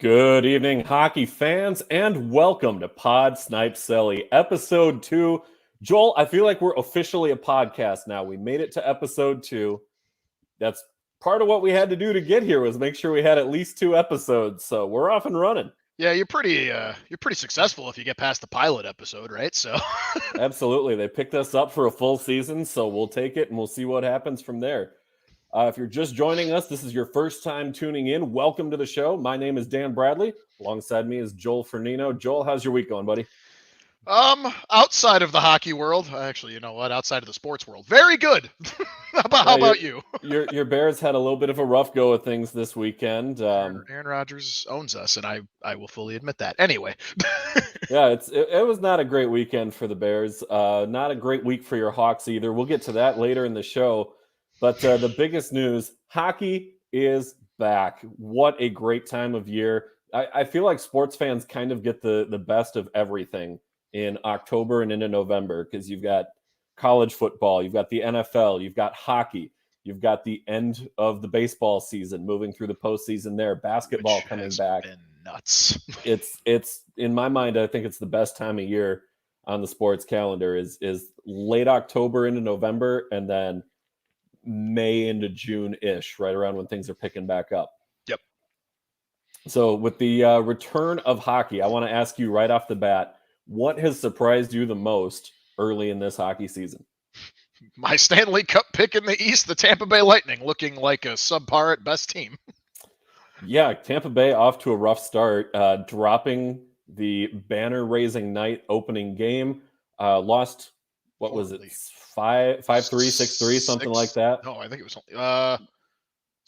Good evening, hockey fans, and welcome to Pod Snipe Celly, episode 2. Joel, I feel like we're officially a podcast now. We made it to episode 2. That's part of what we had to do to get here was make sure we had at least 2 episodes. So we're off and running. Yeah, you're pretty successful if you get past the pilot episode, right? So Absolutely. They picked us up for a full season, so we'll take it and we'll see what happens from there. If you're just joining us, this is your first time tuning in. Welcome to the show. My name is Dan Bradley. Alongside me is Joel Fernino. Joel, how's your week going, buddy? outside of the hockey world, actually, you know what? Outside of the sports world, very good. How about you? Your Bears had a little bit of a rough go of things this weekend. Aaron Rodgers owns us, and I will fully admit that. Anyway, yeah, it was not a great weekend for the Bears. Not a great week for your Hawks either. We'll get to that later in the show. But the biggest news: hockey is back. What a great time of year! I feel like sports fans kind of get the best of everything in October and into November because you've got college football, you've got the NFL, you've got hockey, you've got the end of the baseball season, moving through the postseason there, basketball which coming has back. been nuts. It's in my mind, I think it's the best time of year on the sports calendar is late October into November and then May into June-ish, right around when things are picking back up. Yep. So with the return of hockey, I want to ask you right off the bat, what has surprised you the most early in this hockey season? My Stanley Cup pick in the East, the Tampa Bay Lightning, looking like a subpar at best team. Yeah, Tampa Bay off to a rough start, dropping the banner-raising night opening game. Lost, what was it, 5-3, 6-3, something like that? No, I think it was only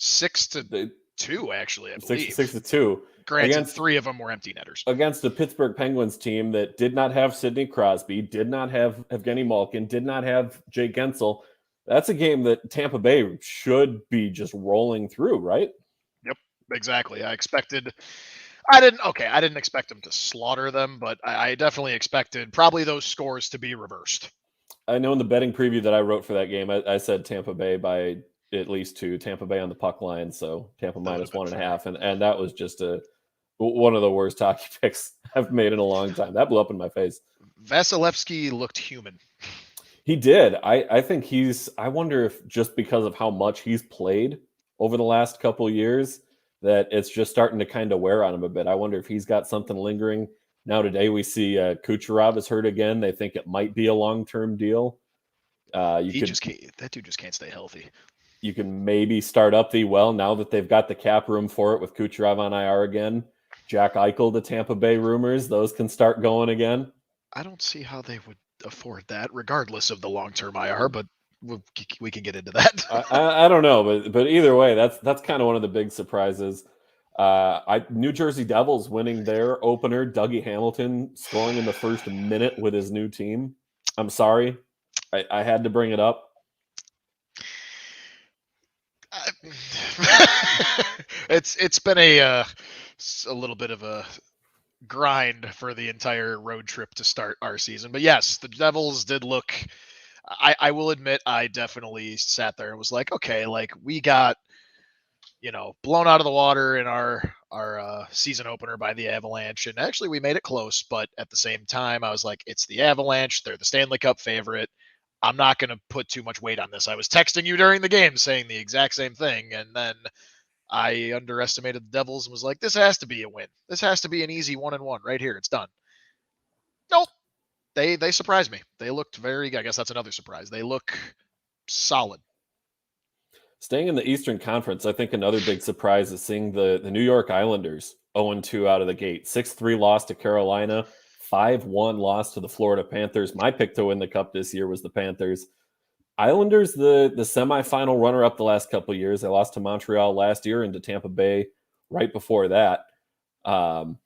6-2, actually, I believe. 6-2. Granted, 3 of them were empty netters. Against the Pittsburgh Penguins team that did not have Sidney Crosby, did not have Evgeny Malkin, did not have Jake Gensel. That's a game that Tampa Bay should be just rolling through, right? Yep, exactly. I didn't expect them to slaughter them, but I definitely expected probably those scores to be reversed. I know in the betting preview that I wrote for that game, I said Tampa Bay by at least 2, Tampa Bay on the puck line, so Tampa minus 1.5, and that was just one of the worst hockey picks I've made in a long time. That blew up in my face. Vasilevsky looked human. He did. I think I wonder if just because of how much he's played over the last couple years, that it's just starting to kind of wear on him a bit. I wonder if he's got something lingering. Now today we see Kucherov is hurt again. They think it might be a long-term deal. That dude just can't stay healthy. You can maybe start up now that they've got the cap room for it with Kucherov on IR again. Jack Eichel to Tampa Bay rumors, those can start going again. I don't see how they would afford that, regardless of the long-term IR, but we can get into that. I don't know, but either way, that's kind of one of the big surprises. New Jersey Devils winning their opener, Dougie Hamilton scoring in the first minute with his new team. I'm sorry, I had to bring it up. It's been a little bit of a grind for the entire road trip to start our season, but yes, the Devils did look. I will admit, I definitely sat there and was like, okay, like we got, blown out of the water in our season opener by the Avalanche, and actually we made it close, but at the same time, I was like, it's the Avalanche, they're the Stanley Cup favorite. I'm not going to put too much weight on this. I was texting you during the game saying the exact same thing, and then I underestimated the Devils and was like, this has to be a win. This has to be an easy 1-1 right here. It's done. Nope. They surprised me. They looked I guess that's another surprise. They look solid. Staying in the Eastern Conference, I think another big surprise is seeing the New York Islanders 0-2 out of the gate. 6-3 loss to Carolina, 5-1 loss to the Florida Panthers. My pick to win the Cup this year was the Panthers. Islanders, the semifinal runner-up the last couple of years. They lost to Montreal last year and to Tampa Bay right before that. Oh,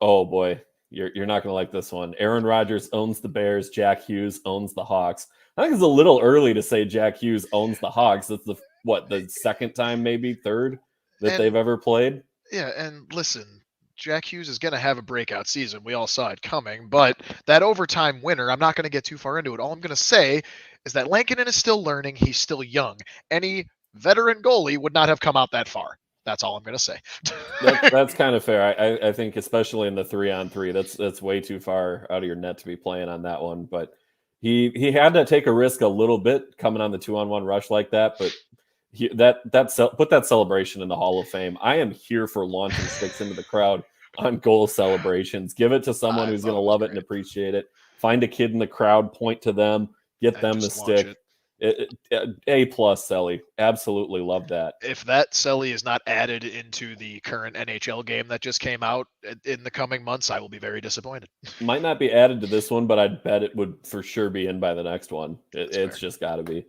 boy. You're not going to like this one. Aaron Rodgers owns the Bears. Jack Hughes owns the Hawks. I think it's a little early to say Jack Hughes owns the Hawks. That's the second time, maybe third, they've ever played? Yeah, and listen, Jack Hughes is going to have a breakout season. We all saw it coming, but that overtime winner, I'm not going to get too far into it. All I'm going to say is that Lankinen is still learning. He's still young. Any veteran goalie would not have come out that far. That's all I'm going to say. That's kind of fair. I think especially in the 3-on-3, that's way too far out of your net to be playing on that one. But he had to take a risk a little bit coming on the 2-on-1 rush like that. But put that celebration in the Hall of Fame. I am here for launching sticks into the crowd on goal celebrations. Give it to someone I who's thought going to it was love it and great. appreciate it. Find a kid in the crowd, point to them, get And them the just launch stick. it. A plus, Celly. Absolutely love that. If that Celly is not added into the current NHL game that just came out in the coming months, I will be very disappointed. Might not be added to this one, but I'd bet it would for sure be in by the next one. That's It's fair. just got to be.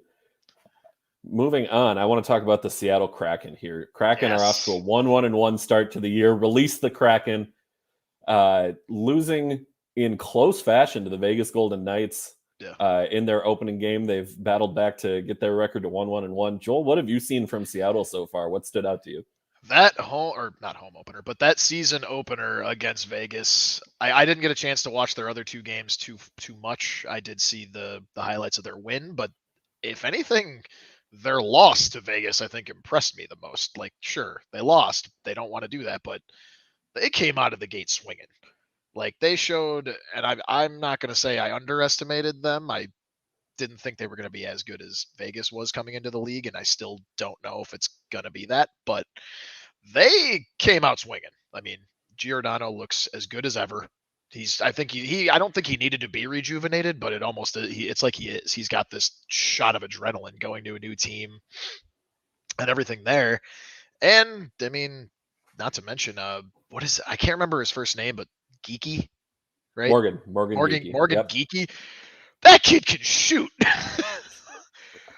Moving on, I want to talk about the Seattle Kraken here. Kraken are off to a Yes. 1-1 start to the year. Release the Kraken, losing in close fashion to the Vegas Golden Knights Yeah. in their opening game. They've battled back to get their record to 1-1. Joel, what have you seen from Seattle so far? What stood out to you? That home, or not home opener, but that season opener against Vegas, I didn't get a chance to watch their other two games too much. I did see the highlights of their win, but if anything, their loss to Vegas, I think, impressed me the most. Like, sure, they lost. They don't want to do that, but they came out of the gate swinging. Like they showed, and I'm not going to say I underestimated them. I didn't think they were going to be as good as Vegas was coming into the league, and I still don't know if it's going to be that, but they came out swinging. I mean, Giordano looks as good as ever. I think I don't think he needed to be rejuvenated, but it's like he is. He's got this shot of adrenaline going to a new team and everything there. And I mean, not to mention, what is I can't remember his first name, but Geeky, right? Morgan Geeky. Morgan Yep. Geeky. That kid can shoot.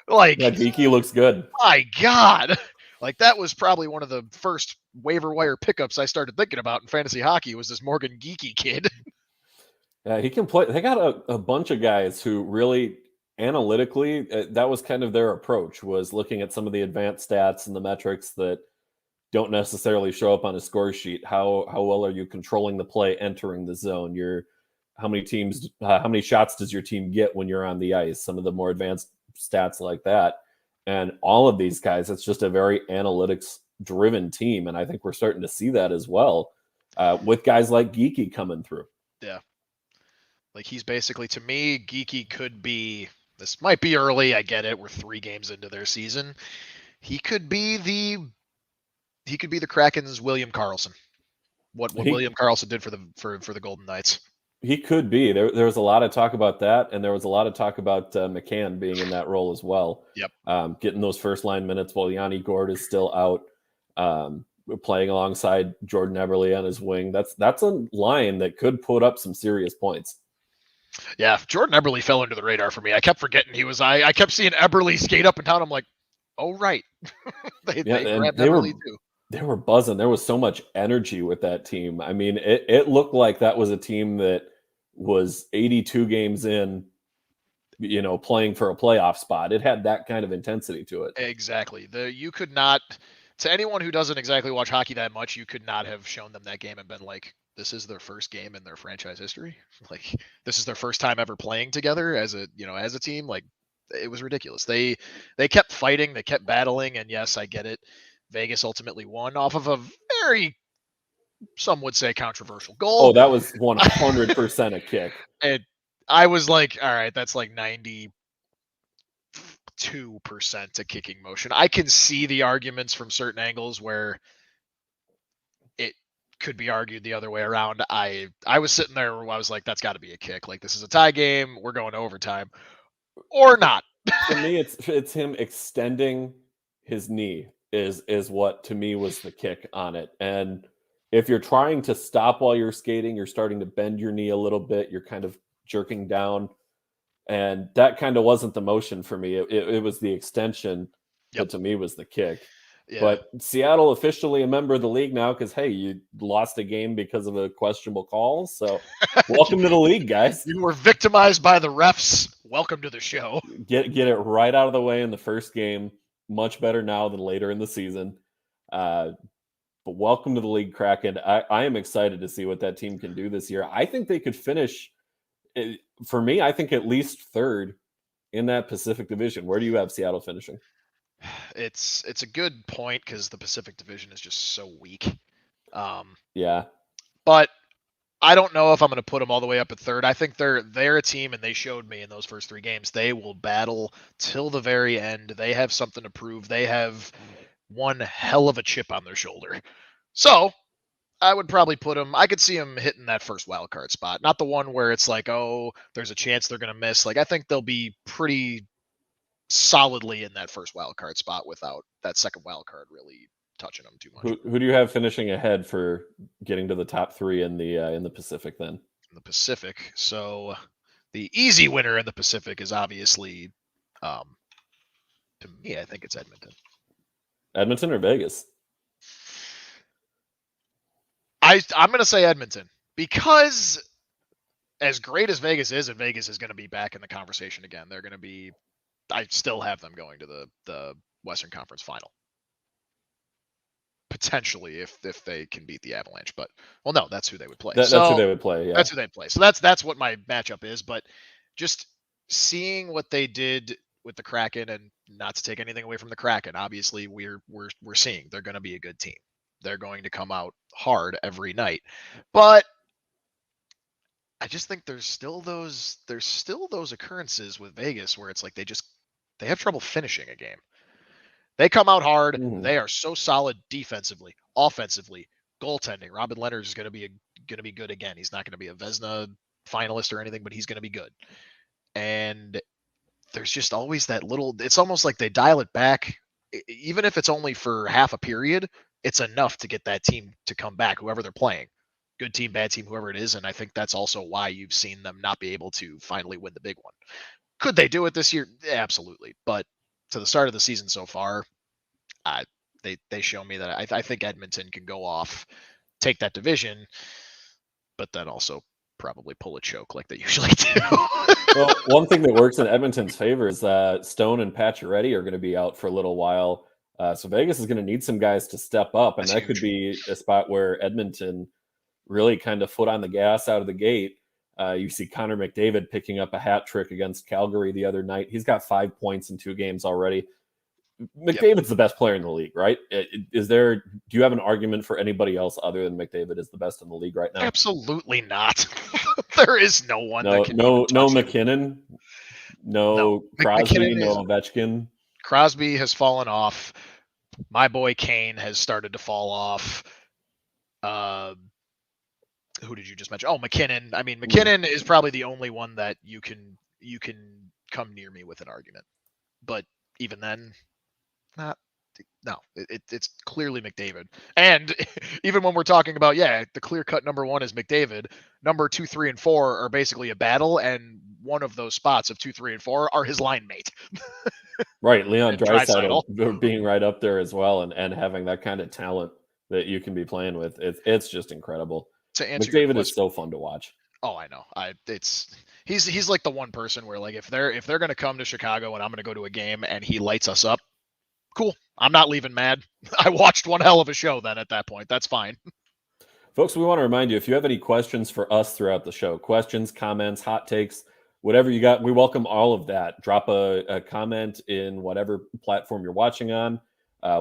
Like, Yeah, Geeky looks good. my God. Like that was probably one of the first waiver wire pickups I started thinking about in fantasy hockey was this Morgan Geeky kid. Yeah, he can play. They got a bunch of guys who really analytically, that was kind of their approach, was looking at some of the advanced stats and the metrics that don't necessarily show up on a score sheet. How well are you controlling the play entering the zone? How many shots does your team get when you're on the ice? Some of the more advanced stats like that. And all of these guys, it's just a very analytics driven team. And I think we're starting to see that as well with guys like Geeky coming through. Yeah. Like he's basically, to me, Geeky could be, this might be early, I get it. We're 3 games into their season. He could be the Kraken's William Karlsson. What William Karlsson did for the Golden Knights. He could be. There was a lot of talk about that, and there was a lot of talk about McCann being in that role as well. Yep. Getting those first line minutes while Yanni Gord is still out, playing alongside Jordan Eberle on his wing. That's a line that could put up some serious points. Yeah, Jordan Eberle fell under the radar for me. I kept forgetting he was. I kept seeing Eberle skate up and down. I'm like, oh right, they grabbed Eberle too. They were buzzing. There was so much energy with that team. I mean, it looked like that was a team that was 82 games in, playing for a playoff spot. It had that kind of intensity to it. Exactly. You could not, to anyone who doesn't exactly watch hockey that much, you could not have shown them that game and been like, this is their first game in their franchise history. Like this is their first time ever playing together as a team. Like it was ridiculous. They kept fighting, they kept battling, and yes, I get it. Vegas ultimately won off of a very, some would say, controversial goal. Oh, that was 100% a kick. And I was like, all right, that's like 92% a kicking motion. I can see the arguments from certain angles where it could be argued the other way around. I was sitting there where I was like, that's got to be a kick. Like this is a tie game. We're going to overtime or not. For me, it's him extending his knee is what to me was the kick on it. And if you're trying to stop while you're skating, you're starting to bend your knee a little bit. You're kind of jerking down, and that kind of wasn't the motion for me. It was the extension that to me was the kick. Yeah. But Seattle officially a member of the league now because, hey, you lost a game because of a questionable call. So welcome to the league, guys. You were victimized by the refs. Welcome to the show. Get it right out of the way in the first game. Much better now than later in the season. But welcome to the league, Kraken. I am excited to see what that team can do this year. I think they could finish, for me, I think at least third in that Pacific Division. Where do you have Seattle finishing? It's a good point because the Pacific Division is just so weak. Yeah. But I don't know if I'm going to put them all the way up at third. I think they're a team, and they showed me in those first 3 games they will battle till the very end. They have something to prove. They have one hell of a chip on their shoulder. So I would probably put them. I could see them hitting that first wild card spot, not the one where it's like, oh, there's a chance they're going to miss. Like I think they'll be pretty solidly in that first wild card spot without that second wild card really touching them too much. Who do you have finishing ahead for getting to the top 3 in the Pacific then? In the Pacific, so the easy winner in the Pacific is obviously, to me, I think it's Edmonton. Edmonton or Vegas? I'm going to say Edmonton because as great as Vegas is, and Vegas is going to be back in the conversation again, they're going to be. I still have them going to the Western Conference Final. Potentially, if they can beat the Avalanche, but well, no, that's who they would play. That's who they would play. Yeah, that's who they play. So that's what my matchup is. But just seeing what they did with the Kraken, and not to take anything away from the Kraken, obviously we're seeing they're going to be a good team. They're going to come out hard every night, but I just think there's still those occurrences with Vegas where it's like they have trouble finishing a game. They come out hard. Mhm. They are so solid defensively, offensively, goaltending. Robin Leonard is going to be good again. He's not going to be a Vezina finalist or anything, but he's going to be good. And there's just always that little. It's almost like they dial it back, even if it's only for half a period. It's enough to get that team to come back, whoever they're playing. Good team, bad team, whoever it is. And I think that's also why you've seen them not be able to finally win the big one. Could they do it this year? Yeah, absolutely. But to the start of the season so far, they show me that I think Edmonton can go off, take that division, but then also probably pull a choke like they usually do. Well, one thing that works in Edmonton's favor is that Stone and Pacioretty are going to be out for a little while. So Vegas is going to need some guys to step up, and that could be a spot where Edmonton really kind of foot on the gas out of the gate. You see Connor McDavid picking up a hat trick against Calgary the other night. He's got 5 points in 2 games already. McDavid's the best player in the league, right? Do you have an argument for anybody else other than McDavid is the best in the league right now? Absolutely not. There is no one that can no McKinnon, no Crosby, no Ovechkin. Crosby has fallen off. My boy Kane has started to fall off. Who did you just mention? Oh, McKinnon. I mean, McKinnon is probably the only one that you can come near me with an argument. But even then, it's clearly McDavid. And even when we're talking about, the clear-cut number 1 is McDavid, number 2, 3, and 4 are basically a battle, and one of those spots of 2, 3, and 4 are his line mate. Right, Leon Draisaitl being right up there as well, and having that kind of talent that you can be playing with. It's just incredible. McDavid is so fun to watch. Oh, I know. He's like the one person where, like, if they're going to come to Chicago and I'm going to go to a game and he lights us up, cool. I'm not leaving mad. I watched one hell of a show then at that point. That's fine. Folks, we want to remind you, if you have any questions for us throughout the show, questions, comments, hot takes, whatever you got, we welcome all of that. Drop a comment in whatever platform you're watching on.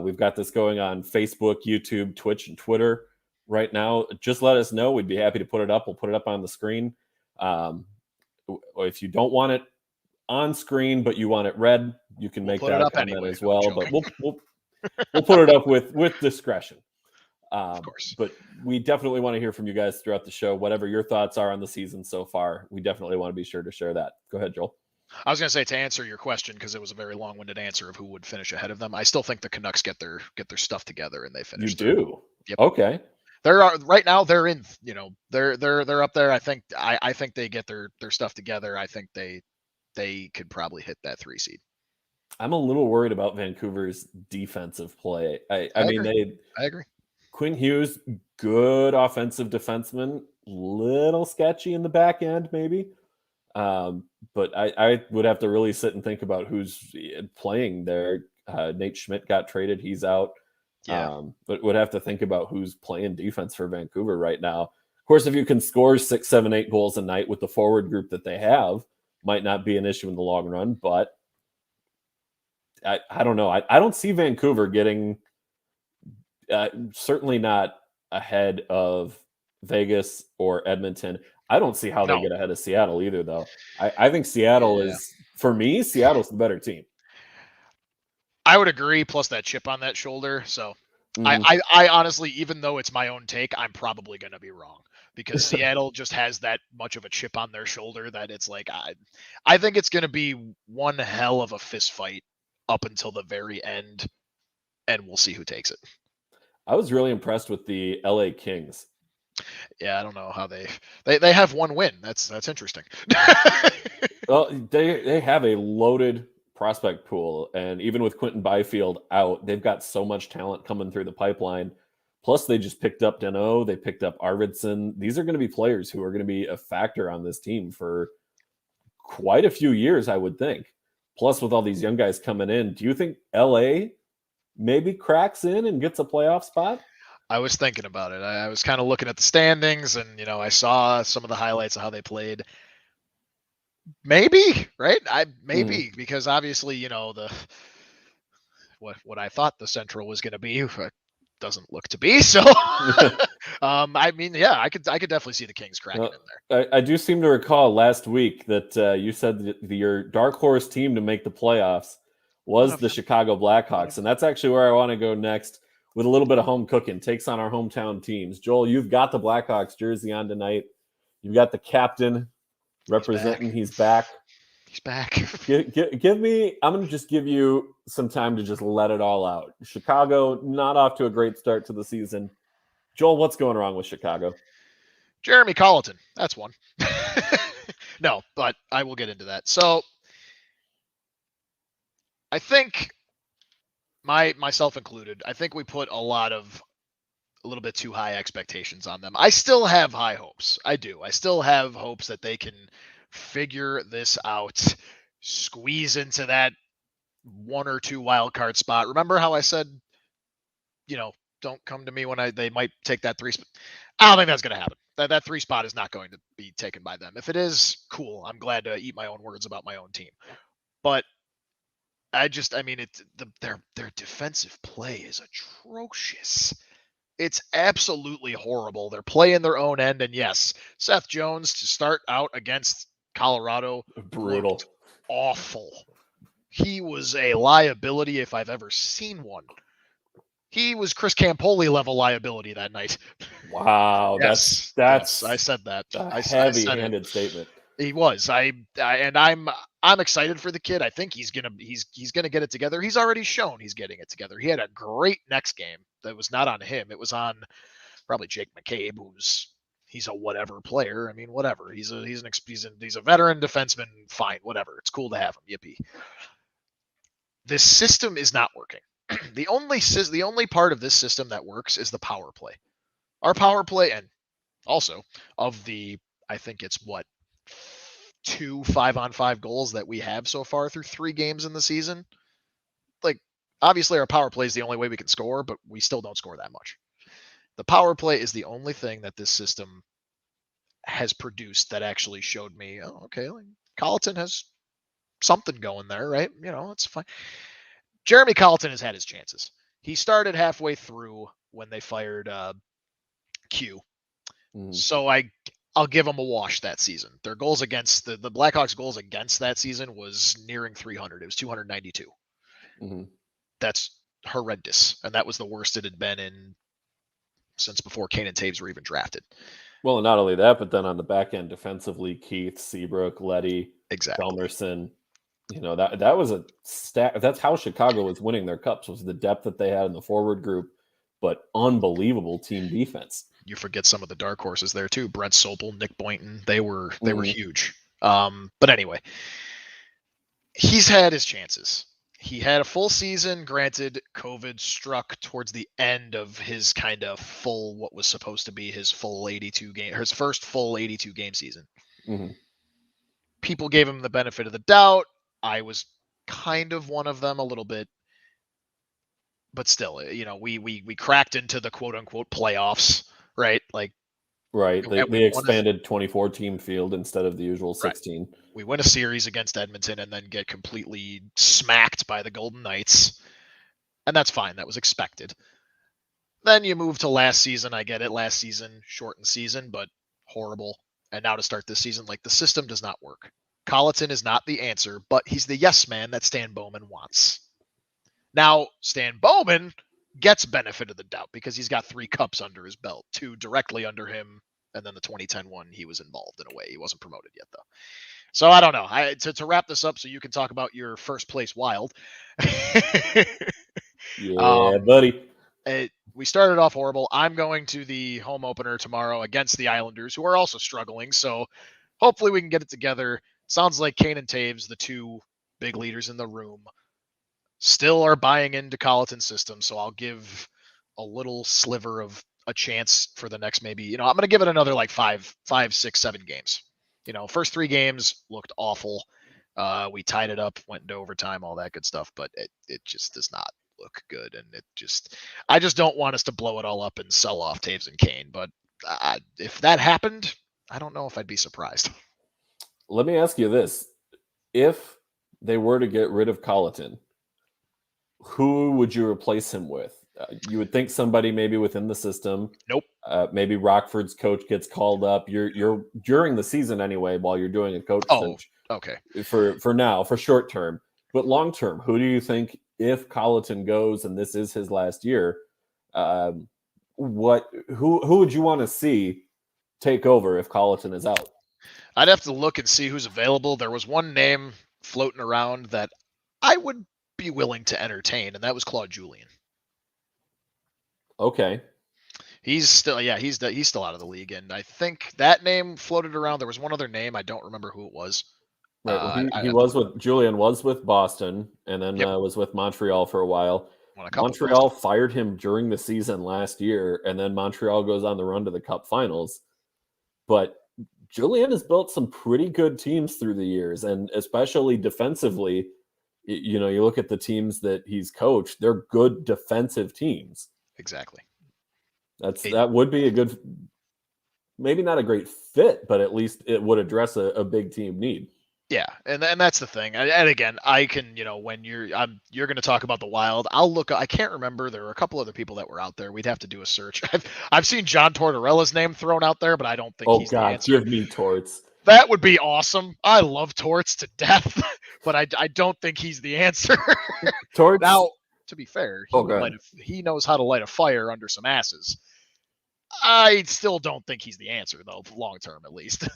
We've got this going on Facebook, YouTube, Twitch, and Twitter right now. Just let us know. We'd be happy to put it up. We'll put it up on the screen. If you don't want it on screen, but you want it read, you can make that comment anyway, as well. But we'll put it up with discretion. Of course. But we definitely want to hear from you guys throughout the show. Whatever your thoughts are on the season so far, we definitely want to be sure to share that. Go ahead, Joel. I was going to say, to answer your question, because it was a very long-winded answer of who would finish ahead of them, I still think the Canucks get their stuff together and they finish. You do? Yep. Okay. Right now they're in, they're up there. I think they get their stuff together. I think they could probably hit that 3 seed. I'm a little worried about Vancouver's defensive play. I agree. Quinn Hughes, good offensive defenseman, little sketchy in the back end, maybe. But I would have to really sit and think about who's playing there. Nate Schmidt got traded. He's out. Yeah. But would have to think about who's playing defense for Vancouver right now. Of course, if you can score 6, 7, 8 goals a night with the forward group that they have, might not be an issue in the long run, but I don't know. I don't see Vancouver getting certainly not ahead of Vegas or Edmonton. I don't see how they No. get ahead of Seattle either, though. I think Seattle Yeah. is, for me, Seattle's the better team. I would agree, plus that chip on that shoulder. So Mhm. I honestly, even though it's my own take, I'm probably going to be wrong because Seattle just has that much of a chip on their shoulder that it's like, I think it's going to be one hell of a fist fight up until the very end, and we'll see who takes it. I was really impressed with the LA Kings. Yeah, I don't know how they have one win. That's interesting. Well, they have a loaded prospect pool, and even with Quentin Byfield out, they've got so much talent coming through the pipeline. Plus, they just picked up Dano, they picked up Arvidsson. These are going to be players who are going to be a factor on this team for quite a few years, I would think. Plus, with all these young guys coming in, do you think LA maybe cracks in and gets a playoff spot? I was thinking about it. I was kind of looking at the standings, and I saw some of the highlights of how they played. Maybe, right? Mm. Maybe because obviously, the what I thought the Central was going to be doesn't look to be. So, I mean, yeah, I could definitely see the Kings cracking Well, in there. I do seem to recall last week that you said that your dark horse team to make the playoffs One was of the them. Chicago One of Blackhawks, and them. that's actually where I want to go next with a little bit of home cooking. Takes on our hometown teams. Joel, you've got the Blackhawks jersey on tonight. You've got the captain He's back. representing. He's back. He's back. Give me. I'm going to just give you some time to just let it all out. Chicago not off to a great start to the season. Joel, what's going wrong with Chicago? Jeremy Colleton. That's one. No, but I will get into that. So I think myself included, I think we put a little bit too high expectations on them. I still have high hopes. I do. I still have hopes that they can figure this out, squeeze into that one or two wild card spot. Remember how I said, don't come to me when they might take that three. I don't think that's going to happen. That three spot is not going to be taken by them. If it is, cool. I'm glad to eat my own words about my own team. But I mean, their defensive play is atrocious. It's absolutely horrible. They're playing their own end, and yes, Seth Jones to start out against Colorado Brutal. looked awful. He was a liability if I've ever seen one. He was Chris Campoli level liability that night. Wow, Yes, yes, I that's said that. a I said it. heavy-handed statement. He was. I'm excited for the kid. I think he's gonna get it together. He's already shown he's getting it together. He had a great next game that was not on him. It was on probably Jake McCabe, he's a whatever player. I mean, whatever. He's a veteran defenseman. Fine, whatever. It's cool to have him. Yippee. This system is not working. the only part of this system that works is the power play. Our power play, and also of I think it's what 2 5-on-5 goals that we have so far through 3 games in the season. Like, obviously our power play is the only way we can score, but we still don't score that much. The power play is the only thing that this system has produced that actually showed me, oh, okay, like Colleton has something going there, right? It's fine. Jeremy Colleton has had his chances. He started halfway through when they fired Q. Mm-hmm. So I'll give them a wash that season. Their goals against the Blackhawks goals against that season was nearing 300. It was 292. Mm-hmm. That's horrendous, and that was the worst it had been in since before Kane and Taves were even drafted. Well, and not only that, but then on the back end, defensively, Keith, Seabrook, Letty, Exactly. Helmerson. That was a stat. That's how Chicago was winning their cups, was the depth that they had in the forward group, but unbelievable team defense. You forget some of the dark horses there too. Brent Sopel, Nick Boynton, they were huge. But anyway, he's had his chances. He had a full season. Granted, COVID struck towards the end of his kind of full, what was supposed to be his full 82 game, his first full 82 game season. Mm-hmm. People gave him the benefit of the doubt. I was kind of one of them a little bit, but still, we cracked into the quote unquote playoffs, right? Like Right. And we They won a, expanded 24 team field instead of the usual right. 16. We win a series against Edmonton and then get completely smacked by the Golden Knights. And that's fine. That was expected. Then you move to last season. I get it. Last season, shortened season, but horrible. And now to start this season, like the system does not work. Colleton is not the answer, but he's the yes man that Stan Bowman wants. Now, Stan Bowman gets benefit of the doubt because he's got 3 cups under his belt, 2 directly under him, and then the 2010 one, he was involved in a way. He wasn't promoted yet, though. So I don't know. To wrap this up so you can talk about your first place Wild. Yeah, buddy. We started off horrible. I'm going to the home opener tomorrow against the Islanders, who are also struggling. So hopefully we can get it together. Sounds like Kane and Taves, the 2 big leaders in the room, still are buying into Colleton's system. So I'll give a little sliver of a chance for the next maybe, I'm going to give it another like 5, 6, 7 games. First 3 games looked awful. We tied it up, went into overtime, all that good stuff, but it just does not look good. And I just don't want us to blow it all up and sell off Taves and Kane. But if that happened, I don't know if I'd be surprised. Let me ask you this. If they were to get rid of Colleton, who would you replace him with? You would think somebody maybe within the system. Nope. Maybe Rockford's coach gets called up. You're during the season anyway while you're doing a coach search. Okay. For now, for short term. But long term, who do you think, if Colleton goes and this is his last year, who would you want to see take over if Colleton is out? I'd have to look and see who's available. There was one name floating around that I would be willing to entertain, and that was Claude Julien. Okay. He's still out of the league, and I think that name floated around. There was one other name, I don't remember who it was. Right. Well, Julien was with Boston, and then was with Montreal for a while. Montreal fired him during the season last year, and then Montreal goes on the run to the Cup Finals. But Julien has built some pretty good teams through the years, and especially defensively. You look at the teams that he's coached; they're good defensive teams. Exactly. That would be a good, maybe not a great fit, but at least it would address a big team need. Yeah, and that's the thing. And again, I can, when you're going to talk about the Wild, I'll look. I can't remember. There were a couple other people that were out there. We'd have to do a search. I've seen John Tortorella's name thrown out there, but I don't think he's the answer. Give me Torts. That would be awesome. I love Torts to death, but I don't think he's the answer. Torts. Now, to be fair, he knows how to light a fire under some asses. I still don't think he's the answer, though, long term at least.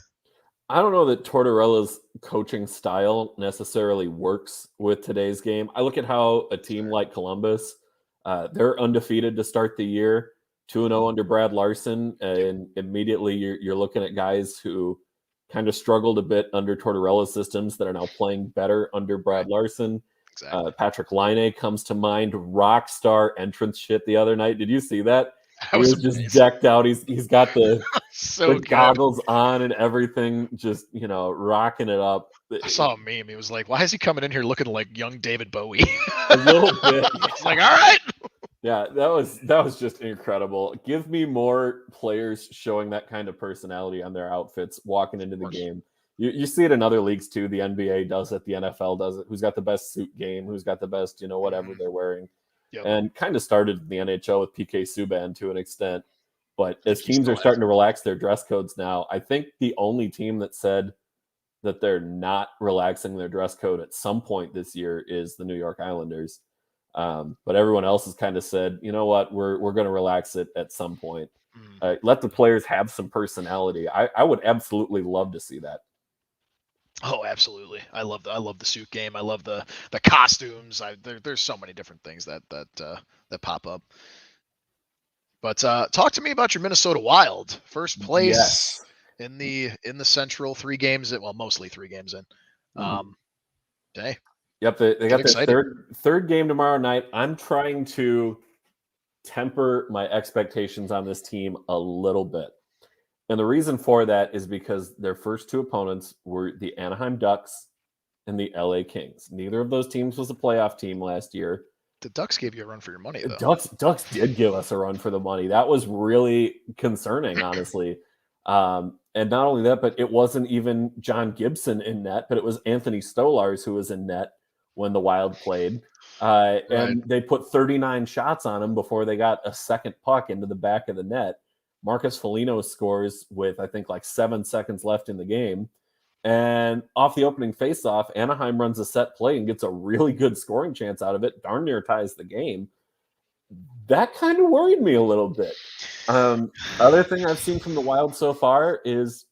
I don't know that Tortorella's coaching style necessarily works with today's game. I look at how a team like Columbus, they're undefeated to start the year, 2-0 under Brad Larson, and immediately you're looking at guys who kind of struggled a bit under Tortorella's systems that are now playing better under Brad Larson. Exactly. Patrick Laine comes to mind, rock star entrance shit the other night. Did you see that? He was just decked out. He's got the goggles on and everything, just rocking it up. I saw a meme. He was like, "Why is he coming in here looking like young David Bowie?" A little bit. It's like, all right. Yeah, that was just incredible. Give me more players showing that kind of personality on their outfits walking into the game. You see it in other leagues too. The NBA does it. The NFL does it. Who's got the best suit game? Who's got the best, whatever they're wearing? Yep. And kind of started in the NHL with PK Subban to an extent. But as teams are starting to relax their dress codes now, I think the only team that said that they're not relaxing their dress code at some point this year is the New York Islanders. But everyone else has kind of said, you know what, we're going to relax it at some point. Let the players have some personality. I would absolutely love to see that. Oh, absolutely. I love the suit game. I love the costumes. There's so many different things that pop up. But talk to me about your Minnesota Wild. First place in the Central, 3 games in, mostly 3 games in. Hey. Yep, they got their third game tomorrow night. I'm trying to temper my expectations on this team a little bit. And the reason for that is because their first 2 opponents were the Anaheim Ducks and the LA Kings. Neither of those teams was a playoff team last year. The Ducks gave you a run for your money, though. Ducks did give us a run for the money. That was really concerning, honestly. And not only that, but it wasn't even John Gibson in net, but it was Anthony Stolars who was in net when the Wild played. Right. And they put 39 shots on him before they got a second puck into the back of the net. Marcus Foligno scores with, I think, like 7 seconds left in the game. And off the opening faceoff, Anaheim runs a set play and gets a really good scoring chance out of it. Darn near ties the game. That kind of worried me a little bit. Other thing I've seen from the Wild so far is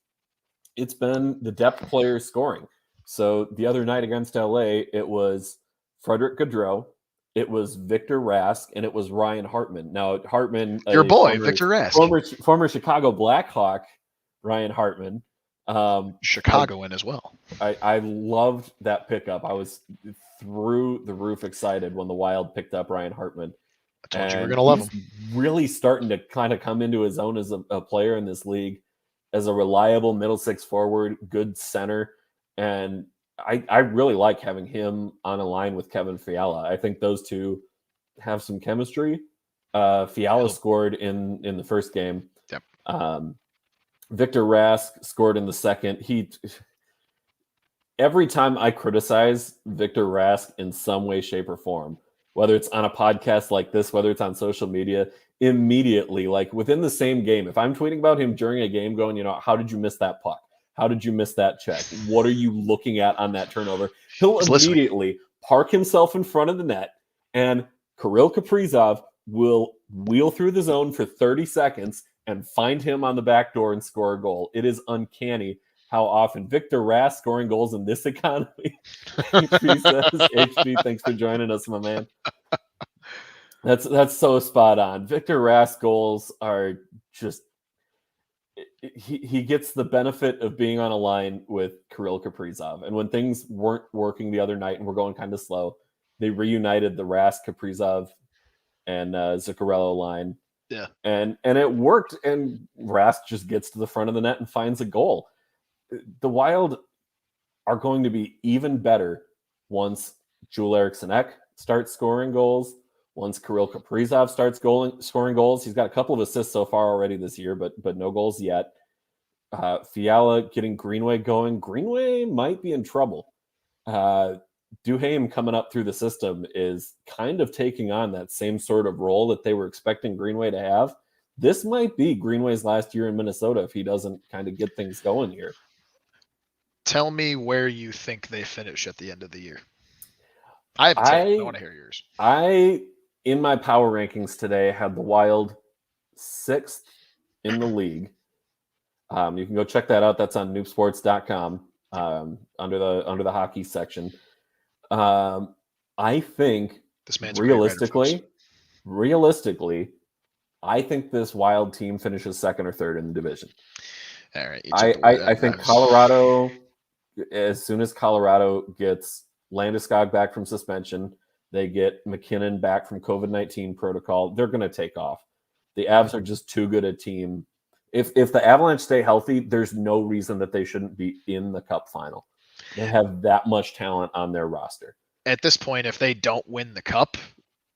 it's been the depth players scoring. So the other night against LA, it was Frederick Gaudreau, it was Victor Rask, and it was Ryan Hartman. Now Hartman, Your boy, Victor Rask. former Chicago Blackhawk, Ryan Hartman. Chicagoan as well. I loved that pickup. I was through the roof excited when the Wild picked up Ryan Hartman. I told you we're going to love him. Really starting to kind of come into his own as a player in this league, as a reliable middle six forward, good center. And I really like having him on a line with Kevin Fiala. I think those two have some chemistry. Fiala scored in the first game. Yep. Victor Rask scored in the second. Every time I criticize Victor Rask in some way, shape, or form, whether it's on a podcast like this, whether it's on social media, immediately, like within the same game, if I'm tweeting about him during a game going, how did you miss that puck? How did you miss that check? What are you looking at on that turnover? He'll immediately park himself in front of the net, and Kirill Kaprizov will wheel through the zone for 30 seconds and find him on the back door and score a goal. It is uncanny how often Victor Rask scoring goals in this economy. HP says, HP, thanks for joining us, my man. That's so spot on. Victor Rask goals are just, he gets the benefit of being on a line with Kirill Kaprizov. And when things weren't working the other night and we're going kind of slow, they reunited the Rask, Kaprizov, and Zuccarello line. Yeah. And it worked, and Rask just gets to the front of the net and finds a goal. The Wild are going to be even better once Joel Eriksson Ek starts scoring goals, once Kirill Kaprizov starts scoring goals. He's got a couple of assists so far already this year, but no goals yet. Fiala getting Greenway going. Greenway might be in trouble. Duhaime coming up through the system is kind of taking on that same sort of role that they were expecting Greenway to have. This might be Greenway's last year in Minnesota if he doesn't kind of get things going here. Tell me where you think they finish at the end of the year. I have a take. I want to hear yours. In my power rankings today, had the Wild 6th in the league. You can go check that out. That's on noobsports.com under the hockey section. I think this man's realistically, I think this Wild team finishes second or third in the division. All right. I think Colorado, as soon as Colorado gets Landeskog back from suspension, they get McKinnon back from COVID-19 protocol, they're going to take off. The Avs are just too good a team. If the Avalanche stay healthy, there's no reason that they shouldn't be in the Cup final. They have that much talent on their roster. At this point, if they don't win the Cup,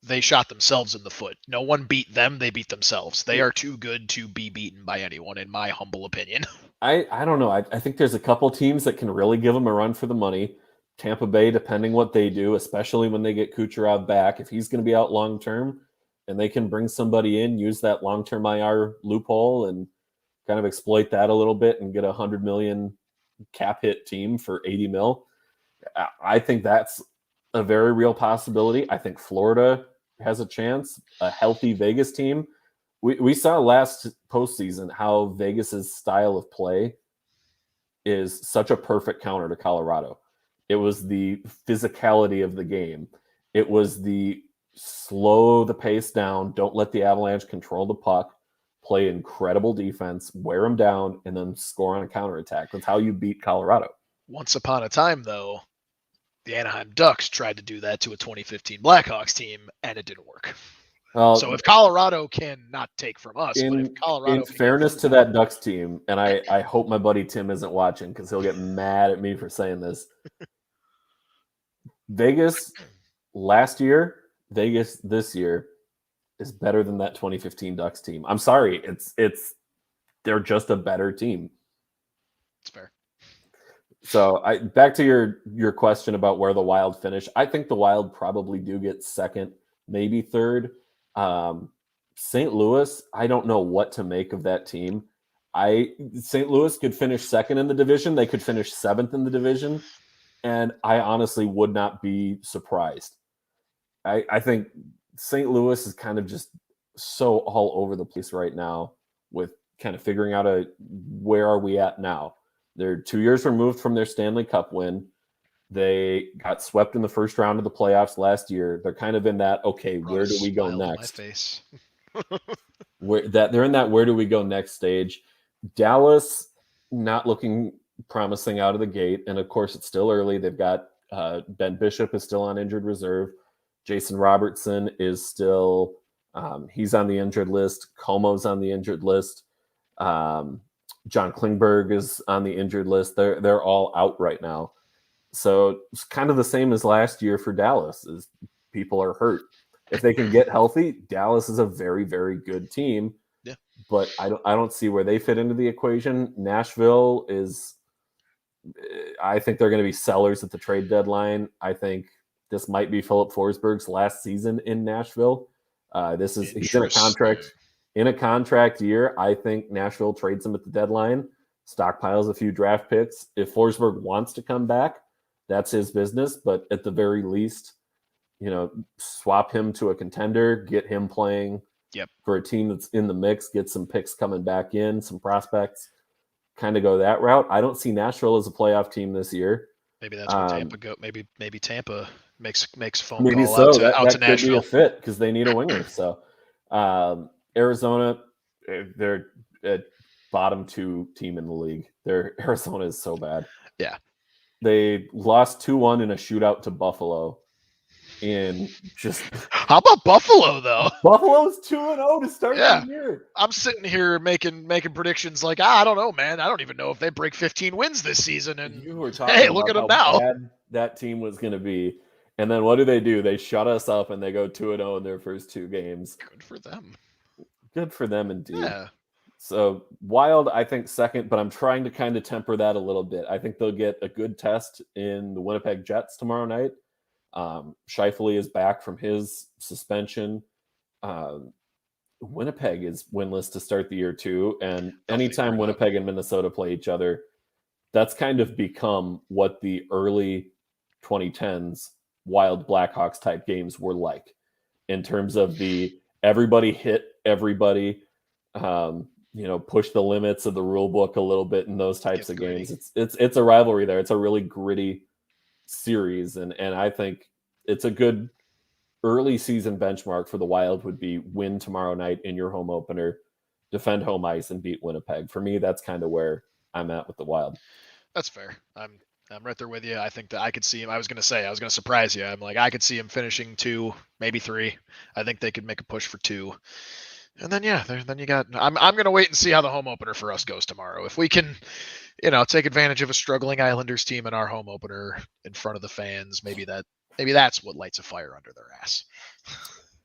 they shot themselves in the foot. No one beat them. They beat themselves. They are too good to be beaten by anyone, in my humble opinion. I don't know. I think there's a couple teams that can really give them a run for the money. Tampa Bay, depending what they do, especially when they get Kucherov back, if he's going to be out long-term and they can bring somebody in, use that long-term IR loophole and kind of exploit that a little bit and get a $100 million cap hit team for $80 million. I think that's a very real possibility. I think Florida has a chance, a healthy Vegas team. We saw last postseason how Vegas's style of play is such a perfect counter to Colorado. It was the physicality of the game. It was the slow the pace down, don't let the Avalanche control the puck, play incredible defense, wear them down, and then score on a counterattack. That's how you beat Colorado. Once upon a time, though, the Anaheim Ducks tried to do that to a 2015 Blackhawks team, and it didn't work. Well, so if Colorado can not take from us, but if Colorado, in fairness to that Ducks team, and I hope my buddy Tim isn't watching because he'll get mad at me for saying this. Vegas last year, Vegas this year is better than that 2015 Ducks team. I'm sorry, it's they're just a better team. It's fair. So back to your question about where the Wild finish. I think the Wild probably do get second, maybe third. St. Louis, I don't know what to make of that team. St. Louis could finish second in the division. They could finish seventh in the division. And I honestly would not be surprised. I think St. Louis is kind of just so all over the place right now with kind of figuring out where are we at now. They're 2 years removed from their Stanley Cup win. They got swept in the first round of the playoffs last year. They're kind of in that, okay, where do we go next? My face. They're in that where do we go next stage. Dallas not looking promising out of the gate, and of course it's still early. They've got Ben Bishop is still on injured reserve. Jason Robertson is still he's on the injured list. Como's on the injured list. John Klingberg is on the injured list. They're all out right now. So it's kind of the same as last year for Dallas, is people are hurt. If they can get healthy, Dallas is a very, very good team. Yeah. But I don't see where they fit into the equation. Nashville is, I think they're going to be sellers at the trade deadline. I think this might be Philip Forsberg's last season in Nashville. He's in a contract year. I think Nashville trades him at the deadline, stockpiles a few draft picks. If Forsberg wants to come back, that's his business. But at the very least, swap him to a contender, get him playing for a team that's in the mix, get some picks coming back in, some prospects, kind of go that route. I don't see Nashville as a playoff team this year. Maybe that's where Tampa go. Maybe Tampa makes phone maybe call so. out to Could Nashville. be a fit because they need a winger. So Arizona, they're a bottom 2 team in the league. Arizona is so bad. Yeah. They lost 2-1 in a shootout to Buffalo. And just how about Buffalo though? Buffalo's 2-0 to start the year. I'm sitting here making predictions like I don't know, man. I don't even know if they break 15 wins this season. And you were talking look about at them now. Bad that team was going to be, and then what do? They shut us up and they go 2-0 in their first 2 games. Good for them. Good for them indeed. Yeah. So Wild, I think second, but I'm trying to kind of temper that a little bit. I think they'll get a good test in the Winnipeg Jets tomorrow night. Scheifele is back from his suspension. Winnipeg is winless to start the year too, and anytime Winnipeg and Minnesota play each other, that's kind of become what the early 2010s Wild Blackhawks type games were like, in terms of the everybody hit everybody, push the limits of the rule book a little bit in those types of games. It's a rivalry there. It's a really gritty series, and I think it's a good early season benchmark for the Wild would be win tomorrow night in your home opener, defend home ice, and beat Winnipeg. For me, that's kind of where I'm at with the Wild. That's fair. I'm right there with you. I think that I could see him. I was going to surprise you. I'm like, I could see him finishing 2, maybe 3. I think they could make a push for 2. And then, then you got, I'm going to wait and see how the home opener for us goes tomorrow. If we can, take advantage of a struggling Islanders team in our home opener in front of the fans, maybe that's what lights a fire under their ass.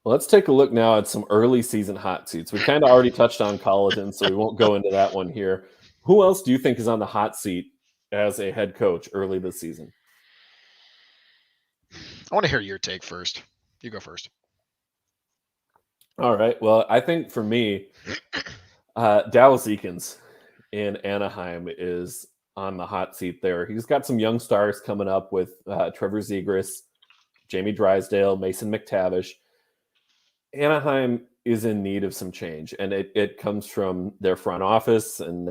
Well, let's take a look now at some early season hot seats. We kind of already touched on Colliton, so we won't go into that one here. Who else do you think is on the hot seat as a head coach early this season? I want to hear your take first. You go first. All right. Well, I think for me, Dallas Eakins in Anaheim is on the hot seat there. He's got some young stars coming up with Trevor Zegras, Jamie Drysdale, Mason McTavish. Anaheim is in need of some change, and it comes from their front office and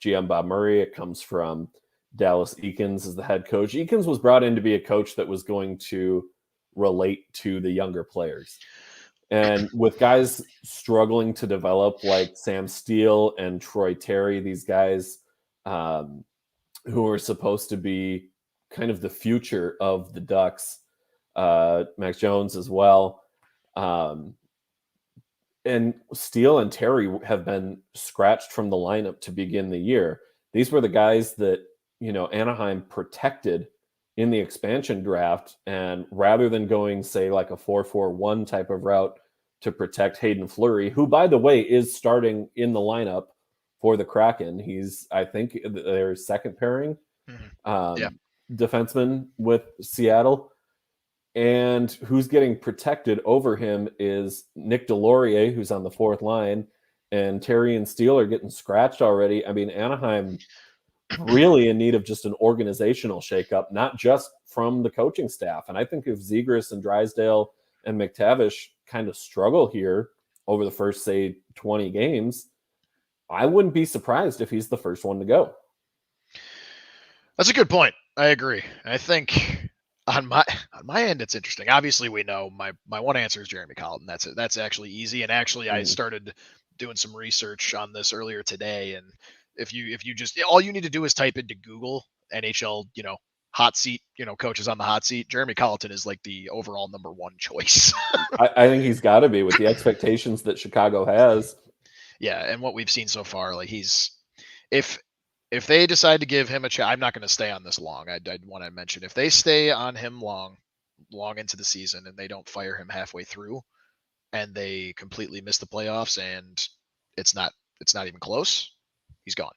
GM Bob Murray. It comes from Dallas Eakins as the head coach. Eakins was brought in to be a coach that was going to relate to the younger players. And with guys struggling to develop like Sam Steele and Troy Terry, these guys who are supposed to be kind of the future of the Ducks, Max Jones as well. And Steele and Terry have been scratched from the lineup to begin the year. These were the guys that, Anaheim protected in the expansion draft. And rather than going, say, like a 4-4-1 type of route to protect Hayden Fleury, who, by the way, is starting in the lineup for the Kraken. He's, I think, their second pairing Yeah. defenseman with Seattle. And who's getting protected over him is Nick Delorier, who's on the fourth line, and Terry and Steele are getting scratched already. I mean, Anaheim really in need of just an organizational shakeup, not just from the coaching staff. And I think if Zegras and Drysdale and McTavish kind of struggle here over the first, say, 20 games, I wouldn't be surprised if he's the first one to go. That's a good point. I agree. I think on my end, it's interesting. Obviously, we know my one answer is Jeremy Colliton. That's it. That's actually easy. And actually, I started doing some research on this earlier today. And if you just, all you need to do is type into Google NHL, hot seat, coaches on the hot seat. Jeremy Colliton is like the overall number one choice. I think he's got to be with the expectations that Chicago has. Yeah, and what we've seen so far, like if they decide to give him a chance, I'm not going to stay on this long. I'd want to mention if they stay on him long into the season and they don't fire him halfway through, and they completely miss the playoffs and it's not even close, he's gone.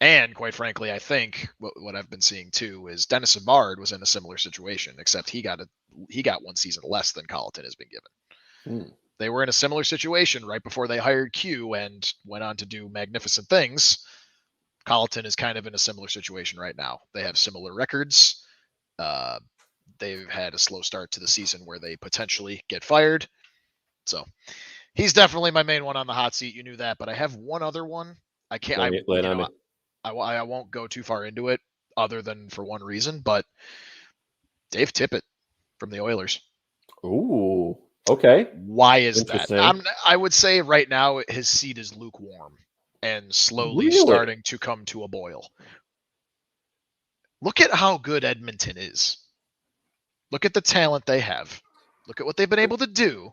And quite frankly, I think what I've been seeing too is Dennis Savard was in a similar situation, except he got one season less than Colliton has been given. They were in a similar situation right before they hired Q and went on to do magnificent things. Colliton is kind of in a similar situation right now. They have similar records. They've had a slow start to the season where they potentially get fired. So he's definitely my main one on the hot seat. You knew that, but I have one other one. I can't. I won't go too far into it, other than for one reason. But Dave Tippett from the Oilers. Ooh, okay. Why is that? I would say right now his seat is lukewarm and slowly starting to come to a boil. Look at how good Edmonton is. Look at the talent they have. Look at what they've been able to do,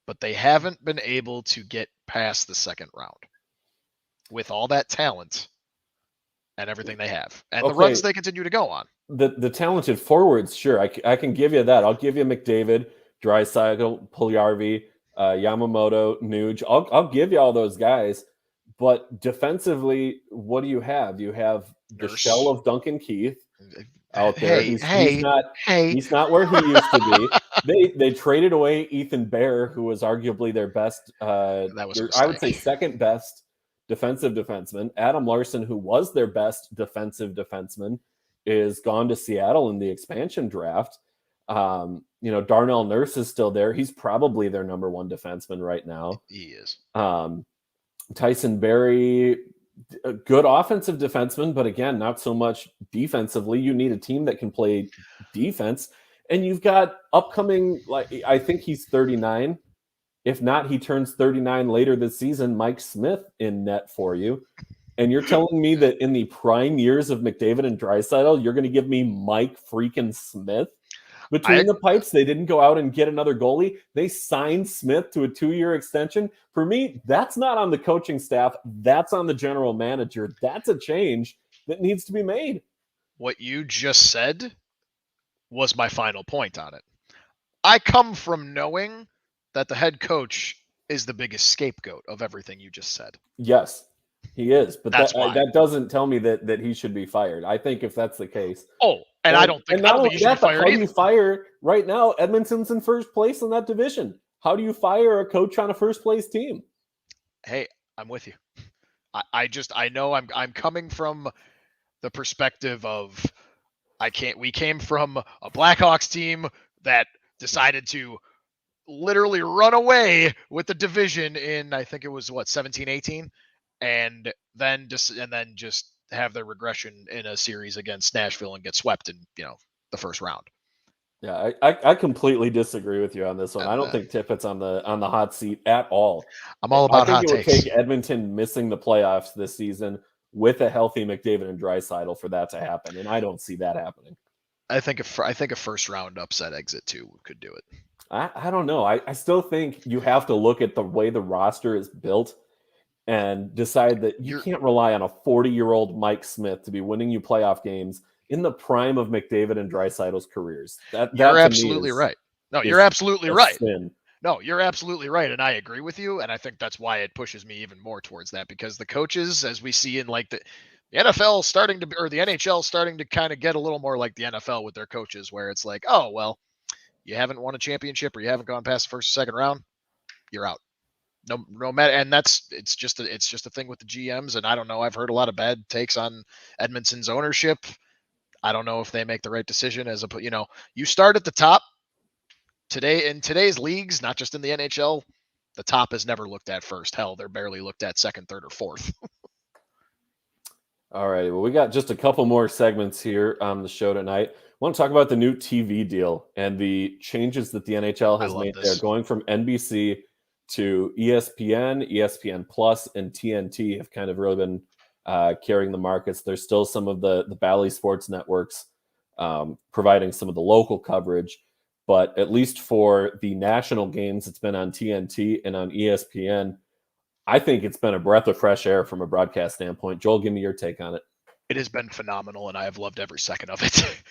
but they haven't been able to get past the second round with all that talent and everything they have and the runs they continue to go on. The talented forwards, sure, I can give you that. I'll give you McDavid, Draisaitl, Puljujarvi, Yamamoto, Nuge. I'll give you all those guys. But defensively, what do you have? You have the shell of Duncan Keith out there. He's not where he used to be. They traded away Ethan Bear, who was arguably their best. I would say second best defensive defenseman. Adam Larson, who was their best defensive defenseman, is gone to Seattle in the expansion draft. Darnell Nurse is still there. He's probably their number one defenseman right now. He is. Tyson Barrie, a good offensive defenseman, but again, not so much defensively. You need a team that can play defense. And you've got upcoming, I think he's 39. If not, he turns 39 later this season, Mike Smith in net for you. And you're telling me that in the prime years of McDavid and Draisaitl, you're going to give me Mike freaking Smith? Between the pipes, they didn't go out and get another goalie. They signed Smith to a 2-year extension. For me, that's not on the coaching staff. That's on the general manager. That's a change that needs to be made. What you just said was my final point on it. I come from knowing that the head coach is the biggest scapegoat of everything you just said. Yes, he is. But that doesn't tell me that he should be fired. I think if that's the case. And I don't think he should be fired. How do you fire right now? Edmonton's in first place in that division. How do you fire a coach on a first place team? Hey, I'm with you. I know I'm coming from the perspective of we came from a Blackhawks team that decided to literally run away with the division in, I think it was 17-18, and then just have their regression in a series against Nashville and get swept in the first round. Yeah, I completely disagree with you on this one. I don't think Tippett's on the hot seat at all. I'm all about hot takes. I think it would take Edmonton missing the playoffs this season with a healthy McDavid and Draisaitl for that to happen, and I don't see that happening. I think a first round upset exit too could do it. I don't know. I still think you have to look at the way the roster is built and decide that you can't rely on a 40-year-old Mike Smith to be winning you playoff games in the prime of McDavid and Draisaitl's careers. You're absolutely right. No, you're absolutely right. No, you're absolutely right, and I agree with you. And I think that's why it pushes me even more towards that, because the coaches, as we see in like the NFL starting to, or the NHL starting to kind of get a little more like the NFL with their coaches, where it's like, oh well, you haven't won a championship or you haven't gone past the first or second round, you're out. No matter, and it's just a thing with the GMs. And I don't know. I've heard a lot of bad takes on Edmonton's ownership. I don't know if they make the right decision you start at the top today in today's leagues, not just in the NHL. The top is never looked at first. Hell, they're barely looked at second, third, or fourth. All right. Well, we got just a couple more segments here on the show tonight. I want to talk about the new TV deal and the changes that the NHL I has love made there, this. going from NBC to ESPN, ESPN Plus, and TNT have kind of really been carrying the markets. There's still some of the Bally Sports networks providing some of the local coverage, but at least for the national games, it's been on TNT and on ESPN. I think it's been a breath of fresh air from a broadcast standpoint. Joel, give me your take on it. It has been phenomenal, and I have loved every second of it.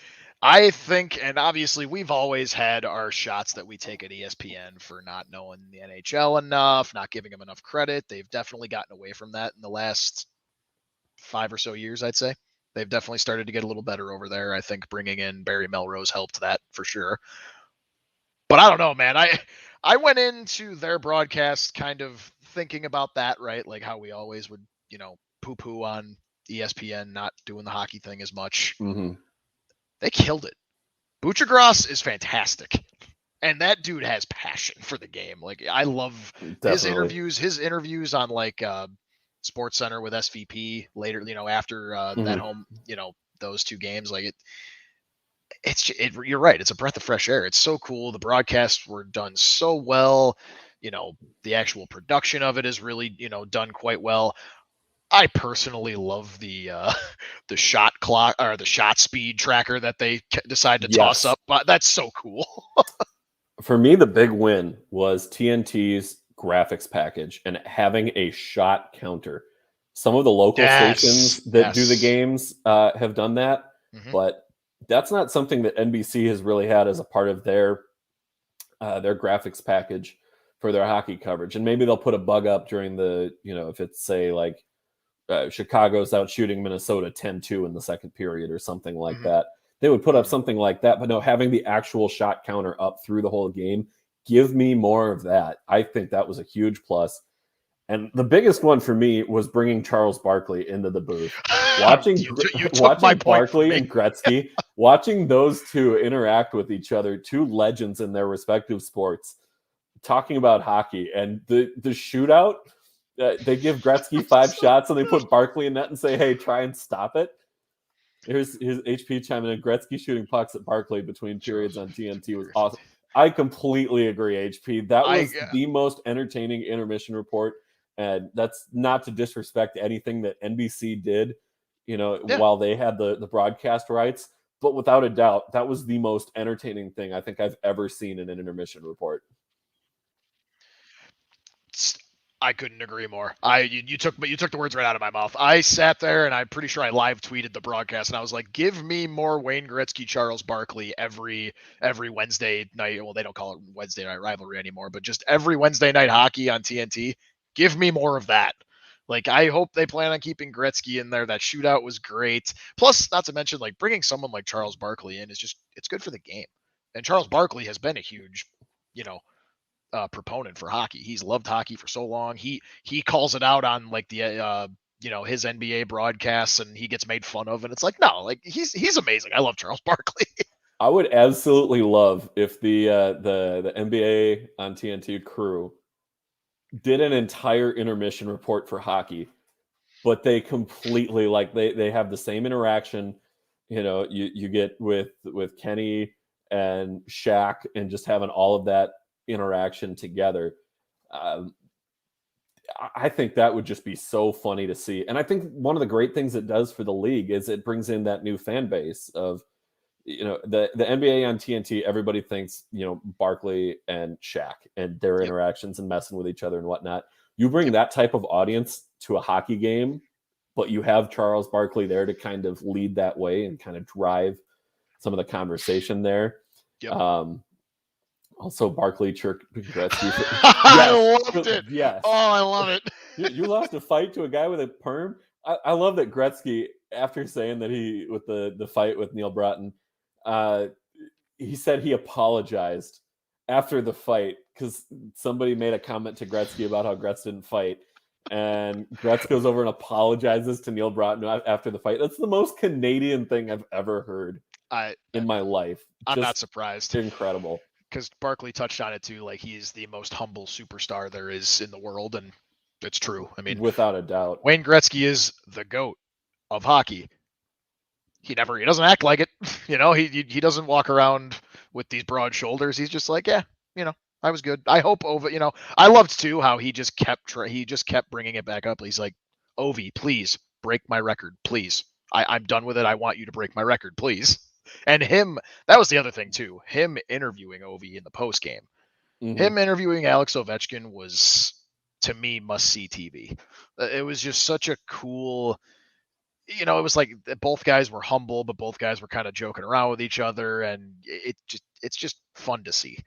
I think, and obviously, we've always had our shots that we take at ESPN for not knowing the NHL enough, not giving them enough credit. They've definitely gotten away from that in the last 5 or so years, I'd say. They've definitely started to get a little better over there. I think bringing in Barry Melrose helped that for sure. But I don't know, man. I went into their broadcast kind of thinking about that, right? Like how we always would, poo-poo on ESPN not doing the hockey thing as much. Mm-hmm. They killed it. Buchagras is fantastic. And that dude has passion for the game. Like I love his interviews on like Sports Center with SVP later, after that home, those two games. Like you're right. It's a breath of fresh air. It's so cool. The broadcasts were done so well. The actual production of it is really, done quite well. I personally love the the shot clock or the shot speed tracker that they decide to toss up. That's so cool. For me, the big win was TNT's graphics package and having a shot counter. Some of the local stations that do the games have done that, but that's not something that NBC has really had as a part of their graphics package for their hockey coverage. And maybe they'll put a bug up during the, if it's say like Chicago's out shooting Minnesota 10-2 in the second period or something like that. They would put up something like that, but no, having the actual shot counter up through the whole game, give me more of that. I think that was a huge plus. And the biggest one for me was bringing Charles Barkley into the booth. Watching Barkley and Gretzky, watching those two interact with each other, two legends in their respective sports, talking about hockey and the shootout. They give Gretzky 5 shots and they put Barkley in net and say, hey, try and stop it. Here's HP chiming in. Gretzky shooting pucks at Barkley between periods on TNT was awesome. I completely agree, HP. That was the most entertaining intermission report. And that's not to disrespect anything that NBC did, while they had the broadcast rights. But without a doubt, that was the most entertaining thing I think I've ever seen in an intermission report. I couldn't agree more. You took the words right out of my mouth. I sat there and I'm pretty sure I live tweeted the broadcast and I was like, give me more Wayne Gretzky, Charles Barkley every Wednesday night. Well, they don't call it Wednesday night rivalry anymore, but just every Wednesday night hockey on TNT. Give me more of that. Like, I hope they plan on keeping Gretzky in there. That shootout was great. Plus, not to mention, like, bringing someone like Charles Barkley in it's good for the game. And Charles Barkley has been a huge, proponent for hockey. He's loved hockey for so long. He calls it out on like the his NBA broadcasts, and he gets made fun of. And it's like, no, like he's amazing. I love Charles Barkley. I would absolutely love if the NBA on TNT crew did an entire intermission report for hockey, but they completely they have the same interaction. You get with Kenny and Shaq and just having all of that interaction together. I think that would just be so funny to see. And I think one of the great things it does for the league is it brings in that new fan base of, the NBA on TNT, everybody thinks, Barkley and Shaq and their interactions and messing with each other and whatnot. You bring that type of audience to a hockey game, but you have Charles Barkley there to kind of lead that way and kind of drive some of the conversation there. Also, Barkley chirping Gretzky. I loved it. Yes. Oh, I love it. You lost a fight to a guy with a perm. I love that Gretzky, after saying that he with the fight with Neil Broughton, he said he apologized after the fight because somebody made a comment to Gretzky about how Gretz didn't fight. And Gretz goes over and apologizes to Neil Broughton after the fight. That's the most Canadian thing I've ever heard in my life. I'm Just not surprised. incredible. Because Barkley touched on it too. Like, he's the most humble superstar there is in the world, and it's true. I mean, without a doubt, Wayne Gretzky is the GOAT of hockey. He doesn't act like it. He doesn't walk around with these broad shoulders. He's just like, yeah, I was good. I hope Ovi, I loved too how he just kept bringing it back up. He's like, Ovi, please break my record, please. I'm done with it. I want you to break my record, please. And that was the other thing too. Him interviewing Ovi in the post game. Mhm. Him interviewing Alex Ovechkin was, to me, must see TV. It was just such a cool. It was like both guys were humble, but both guys were kind of joking around with each other, and it's just fun to see.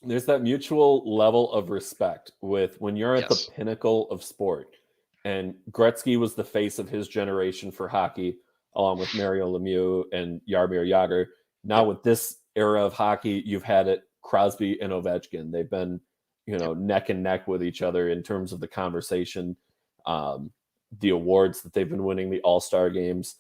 There's that mutual level of respect with when you're at Yes. the pinnacle of sport. And Gretzky was the face of his generation for hockey, along with Mario Lemieux and Jaromir Jagr. Now with this era of hockey, you've had it Crosby and Ovechkin. They've been, neck and neck with each other in terms of the conversation, the awards that they've been winning, the All-Star games.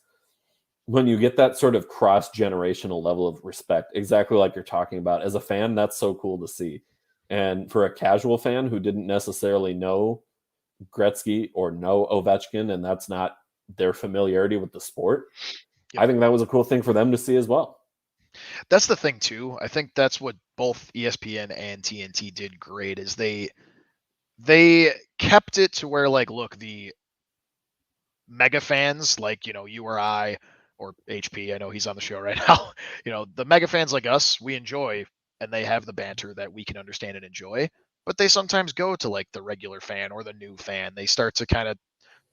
When you get that sort of cross-generational level of respect, exactly like you're talking about, as a fan, that's so cool to see. And for a casual fan who didn't necessarily know Gretzky or know Ovechkin, and that's not their familiarity with the sport, Yep. I think that was a cool thing for them to see as well. That's the thing too. I think that's what both ESPN and TNT did great, is they kept it to where, like, look, the mega fans like, you or I, or HP, I know he's on the show right now, the mega fans like us, we enjoy, and they have the banter that we can understand and enjoy. But they sometimes go to, like, the regular fan or the new fan. They start to kind of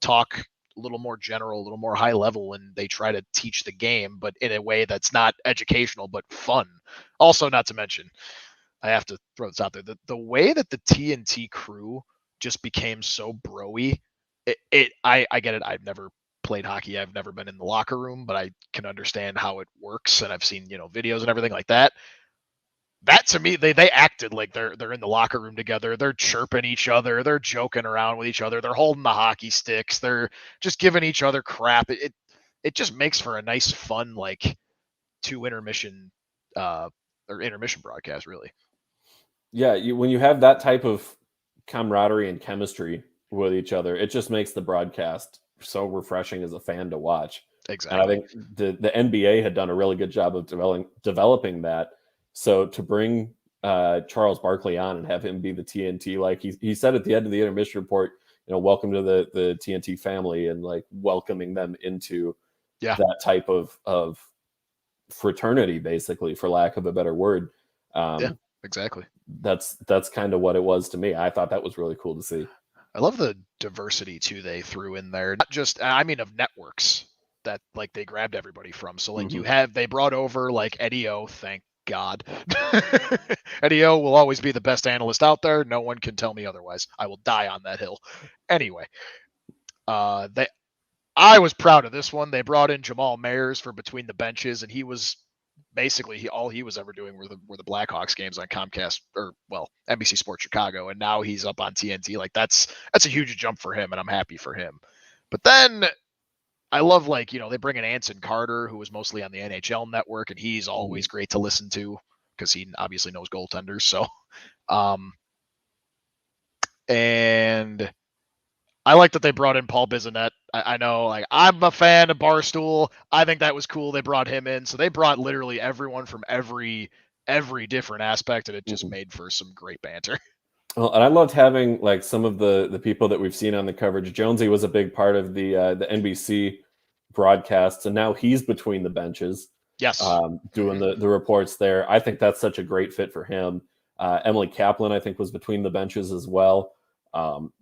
talk a little more general, a little more high level, and they try to teach the game, but in a way that's not educational but fun. Also, not to mention, I have to throw this out there, the way that the TNT crew just became so broy. I get it. I've never played hockey. I've never been in the locker room, but I can understand how it works, and I've seen, videos and everything like that. That, to me, they acted like they're in the locker room together. They're chirping each other. They're joking around with each other. They're holding the hockey sticks. They're just giving each other crap. It just makes for a nice, fun, like, two intermission or intermission broadcast, really. Yeah, when you have that type of camaraderie and chemistry with each other, it just makes the broadcast so refreshing as a fan to watch. Exactly. And I think the NBA had done a really good job of developing that. So to bring Charles Barkley on and have him be the TNT, like he said at the end of the intermission report, welcome to the TNT family, and like welcoming them into that type of fraternity, basically, for lack of a better word. Exactly. That's kind of what it was to me. I thought that was really cool to see. I love the diversity too they threw in there. Not just, of networks that, like, they grabbed everybody from. So, like, they brought over, like, Eddie O, thank God. Eddie O will always be the best analyst out there. No one can tell me otherwise. I will die on that hill. Anyway, I was proud of this one. They brought in Jamal Mayers for Between the Benches, and he was basically all he was ever doing were the Blackhawks games on Comcast, or, well, NBC Sports Chicago, and now he's up on TNT. Like, that's a huge jump for him, and I'm happy for him. But then I love, like, they bring in Anson Carter, who was mostly on the NHL Network, and he's always great to listen to because he obviously knows goaltenders. So, and I like that they brought in Paul Bissonnette. I know, like, I'm a fan of Barstool. I think that was cool. They brought him in. So they brought literally everyone from every different aspect, and it just made for some great banter. Well, and I loved having, like, some of the people that we've seen on the coverage. Jonesy was a big part of the NBC broadcasts, and now he's Between the Benches. Yes. Doing the reports there. I think that's such a great fit for him. Emily Kaplan, I think, was Between the Benches as well.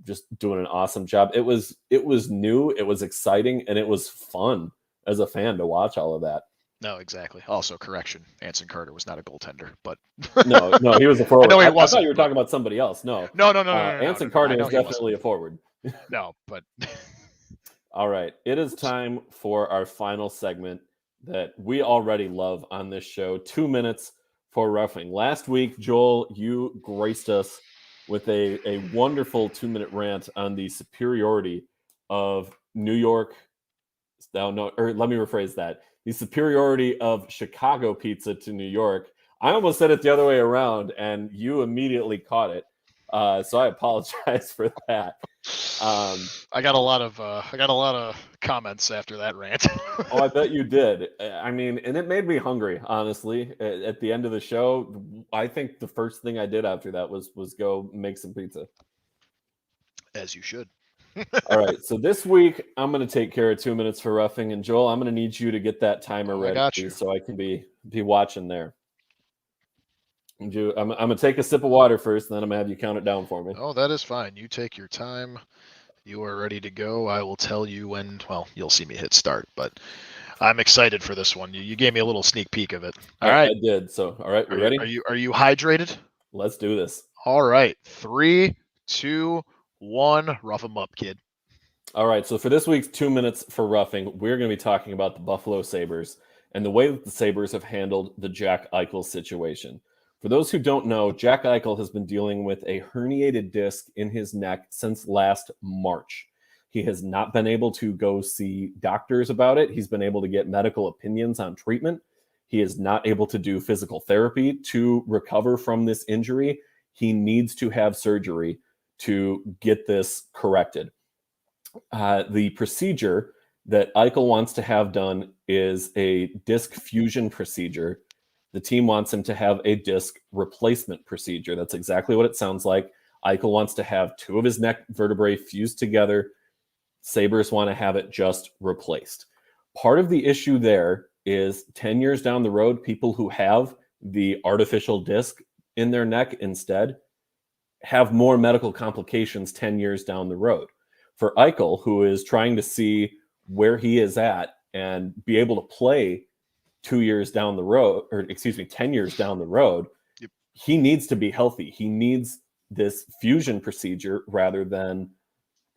Just doing an awesome job. It was new, it was exciting, and it was fun as a fan to watch all of that. No, exactly. Also, correction: Anson Carter was not a goaltender, but No, he was a I forward. know he I thought wasn't. you were But talking about somebody else. No, no, Anson no. I Carter know is he wasn't. definitely a forward. No, but All right. It is time for our final segment that we already love on this show 2 minutes for roughing. Last week, Joel, you graced us with a wonderful 2 minute rant on the superiority of New York. No, or let me rephrase that. The superiority of Chicago pizza to New York. I almost said it the other way around, and you immediately caught it. So I apologize for that. I got a lot of comments after that rant. Oh, I bet you did. I mean, and it made me hungry, honestly. At the end of the show, I think the first thing I did after that was go make some pizza. As you should. All right, so this week I'm going to take care of 2 minutes for roughing, and Joel, I'm going to need you to get that timer Oh, I ready got you. so I can be watching there. I'm going to take a sip of water first, and then I'm going to have you count it down for me. Oh, that is fine. You take your time. You are ready to go. I will tell you when. Well, you'll see me hit start, but I'm excited for this one. You gave me a little sneak peek of it. All right. I did. So, all right, we ready? Are you hydrated? Let's do this. All right. 3, 2, 1. Rough 'em up, kid. All right, so for this week's 2 minutes for roughing, we're going to be talking about the Buffalo Sabres and the way that the Sabres have handled the Jack Eichel situation. For those who don't know, Jack Eichel has been dealing with a herniated disc in his neck since last March. He has not been able to go see doctors about it. He's been able to get medical opinions on treatment. He is not able to do physical therapy to recover from this injury. He needs to have surgery to get this corrected. The procedure that Eichel wants to have done is a disc fusion procedure. The team wants him to have a disc replacement procedure. That's exactly what it sounds like. Eichel wants to have two of his neck vertebrae fused together. Sabres want to have it just replaced. Part of the issue there is 10 years down the road, people who have the artificial disc in their neck instead have more medical complications 10 years down the road. For Eichel, who is trying to see where he is at and be able to play 2 years down the road, or excuse me, 10 years down the road, Yep. he needs to be healthy. He needs this fusion procedure rather than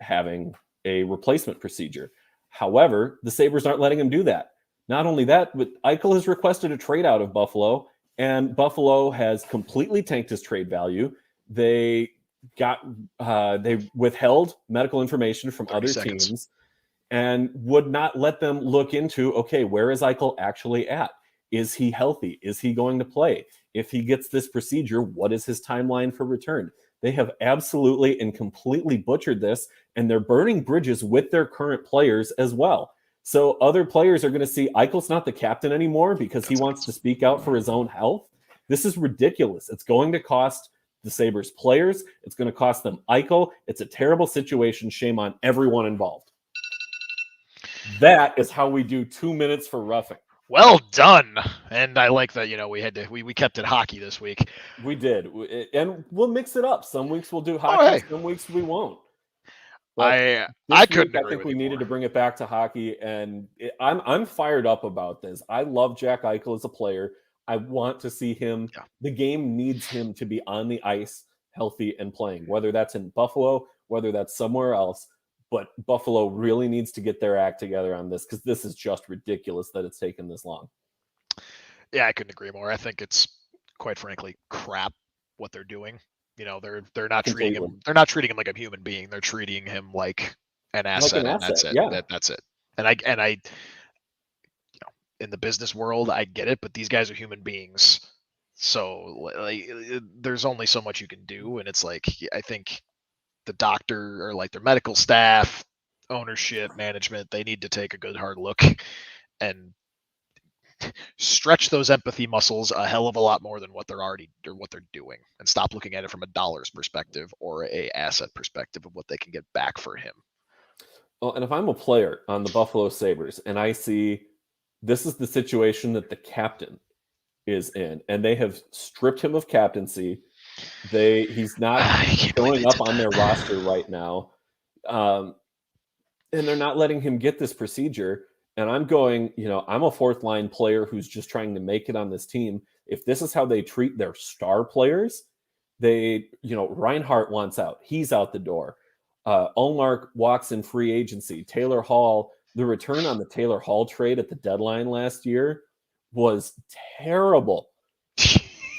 having a replacement procedure. However, the Sabres aren't letting him do that. Not only that, but Eichel has requested a trade out of Buffalo, and Buffalo has completely tanked his trade value. They withheld medical information from 30 other seconds. teams and would not let them look into, okay, where is Eichel actually at? Is he healthy? Is he going to play? If he gets this procedure, what is his timeline for return? They have absolutely and completely butchered this, and they're burning bridges with their current players as well. So other players are going to see Eichel's not the captain anymore because he wants to speak out for his own health. This is ridiculous. It's going to cost the Sabres players. It's going to cost them Eichel. It's a terrible situation. Shame on everyone involved. That is how we do 2 minutes for roughing. Well done. And I like that, we kept it hockey this week. We did. And we'll mix it up. Some weeks we'll do hockey, some weeks we won't. But I couldn't week, agree I think with we you needed more. to bring it back to hockey, and I'm fired up about this. I love Jack Eichel as a player. I want to see him. Yeah. The game needs him to be on the ice, healthy and playing, whether that's in Buffalo, whether that's somewhere else. But Buffalo really needs to get their act together on this because this is just ridiculous that it's taken this long. Yeah, I couldn't agree more. I think it's quite frankly crap what they're doing. They're not treating him. They're not treating him like a human being. They're treating him like an asset, and that's it. Yeah. That's it. And I, in the business world, I get it, but these guys are human beings. So like, there's only so much you can do, and it's like I think the doctor or like their medical staff, ownership, management, they need to take a good hard look and stretch those empathy muscles a hell of a lot more than what they're doing, and stop looking at it from a dollars perspective or a asset perspective of what they can get back for him. Well, and if I'm a player on the Buffalo Sabres and I see this is the situation that the captain is in, and they have stripped him of captaincy. He's not showing up on their roster right now. And they're not letting him get this procedure. And I'm going, I'm a fourth line player who's just trying to make it on this team. If this is how they treat their star players, Reinhart wants out. He's out the door. Ullmark walks in free agency. Taylor Hall, the return on the Taylor Hall trade at the deadline last year was terrible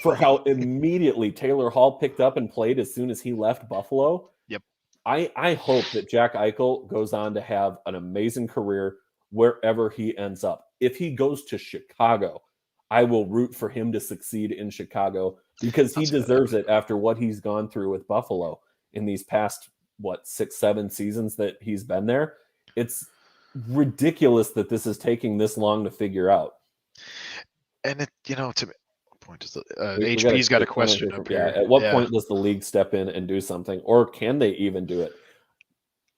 for how immediately Taylor Hall picked up and played as soon as he left Buffalo. Yep. I hope that Jack Eichel goes on to have an amazing career wherever he ends up. If he goes to Chicago, I will root for him to succeed in Chicago because he deserves it after what he's gone through with Buffalo in these past, 6-7 seasons that he's been there. It's ridiculous that this is taking this long to figure out. And to me, what point does the HP's got a question up here? At what point does the league step in and do something, or can they even do it?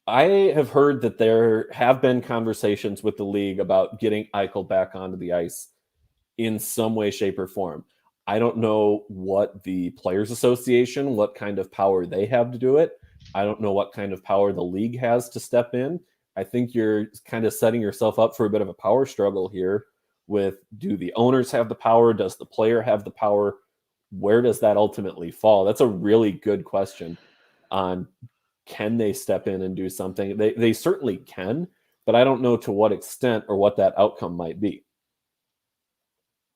I have heard that there have been conversations with the league about getting Eichel back onto the ice in some way, shape, or form. I don't know what the Players Association, what kind of power they have to do it. I don't know what kind of power the league has to step in. I think you're kind of setting yourself up for a bit of a power struggle here with, do the owners have the power? Does the player have the power? Where does that ultimately fall? That's a really good question on, can they step in and do something? They certainly can, but I don't know to what extent or what that outcome might be.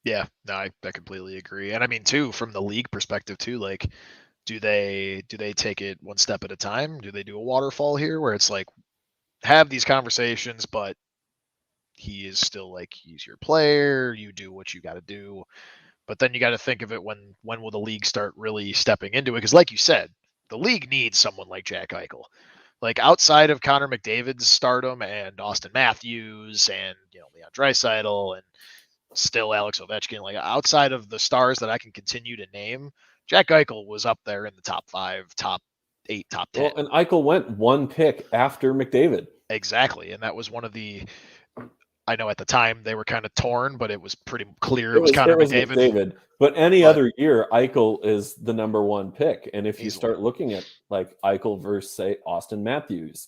Yeah, no, I completely agree. And I mean, too, from the league perspective, too, like, do they take it one step at a time? Do they do a waterfall here where it's like, have these conversations, but he is still like, he's your player, you do what you got to do. But then you got to think of it, when will the league start really stepping into it? Because like you said, the league needs someone like Jack Eichel. Like, outside of Connor McDavid's stardom and Austin Matthews and Leon Draisaitl and still Alex Ovechkin, like, outside of the stars that I can continue to name, Jack Eichel was up there in the top 5, top 8, top 10. Well, and Eichel went one pick after McDavid. Exactly, and that was one of the. I know at the time they were kind of torn, but it was pretty clear it was Connor McDavid. But any other year, Eichel is the number one pick. And if you Easily. start looking at like Eichel versus, say, Austin Matthews,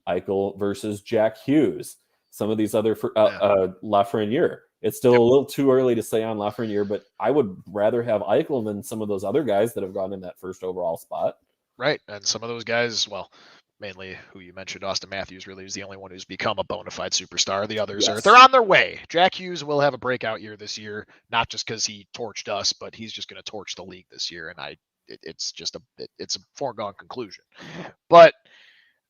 Eichel versus Jack Hughes, some of these other Lafreniere, it's still a little too early to say on Lafreniere, but I would rather have Eichel than some of those other guys that have gone in that first overall spot. Right, and some of those guys, well, mainly who you mentioned, Austin Matthews really is the only one who's become a bona fide superstar. The others they're on their way. Jack Hughes will have a breakout year this year, not just because he torched us, but he's just going to torch the league this year. And it's a foregone conclusion. But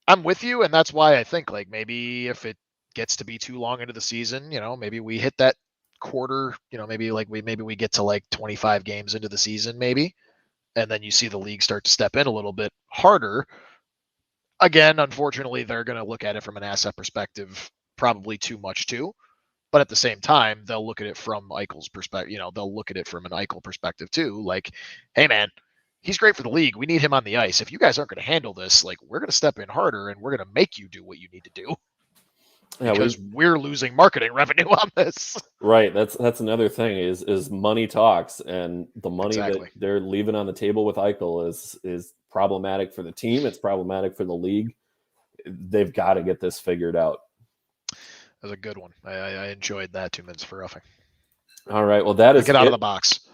I'm with you, and that's why I think, like, maybe if it gets to be too long into the season, maybe we hit that quarter, maybe we get to like 25 games into the season, maybe, and then you see the league start to step in a little bit harder. Again, unfortunately, they're going to look at it from an asset perspective, probably too much too. But at the same time, they'll look at it from Eichel's perspective. They'll look at it from an Eichel perspective too. Like, hey, man, he's great for the league. We need him on the ice. If you guys aren't going to handle this, like, we're going to step in harder and we're going to make you do what you need to do. Because we're losing marketing revenue on this. Right. That's another thing is money talks, and the money that they're leaving on the table with Eichel is problematic for the team. It's problematic for the league. They've got to get this figured out. That was a good one. I enjoyed that 2 minutes for roughing. All right. Well, that is get out of the box.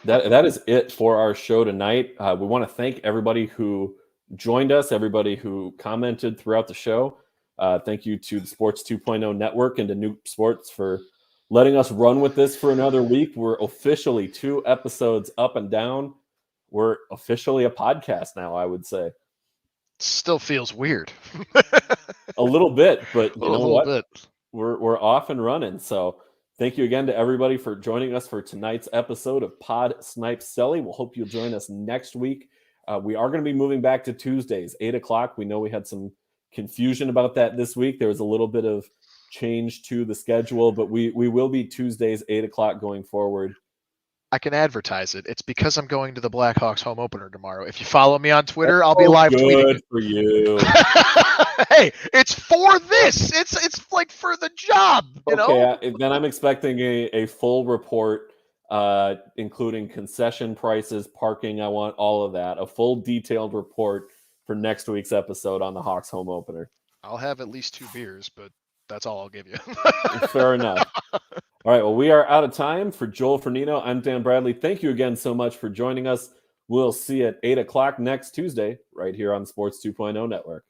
That is it for our show tonight. We want to thank everybody who joined us, everybody who commented throughout the show. Thank you to the Sports 2.0 Network and to Nuke Sports for letting us run with this for another week. We're officially 2 episodes up and down. We're officially a podcast now, I would say. Still feels weird. A little bit, but you know what? Bit. We're off and running. So thank you again to everybody for joining us for tonight's episode of Pod Snipe Celly. We'll hope you'll join us next week. We are going to be moving back to Tuesdays, 8 o'clock. We know we had some confusion about that this week. There was a little bit of change to the schedule, but we will be Tuesdays, 8 o'clock going forward. I can advertise it. It's because I'm going to the Blackhawks home opener tomorrow. If you follow me on Twitter, I'll be live tweeting. Good for you. Hey, it's for this. It's like for the job. Okay, then I'm expecting a full report, including concession prices, parking. I want all of that. A full detailed report for next week's episode on the Hawks home opener. I'll have at least 2 beers, but That's all I'll give you. Fair enough. All right, well, we are out of time. For Joel Fernino, I'm Dan Bradley. Thank you again so much for joining us. We'll see you at 8 o'clock next Tuesday right here on the Sports 2.0 Network.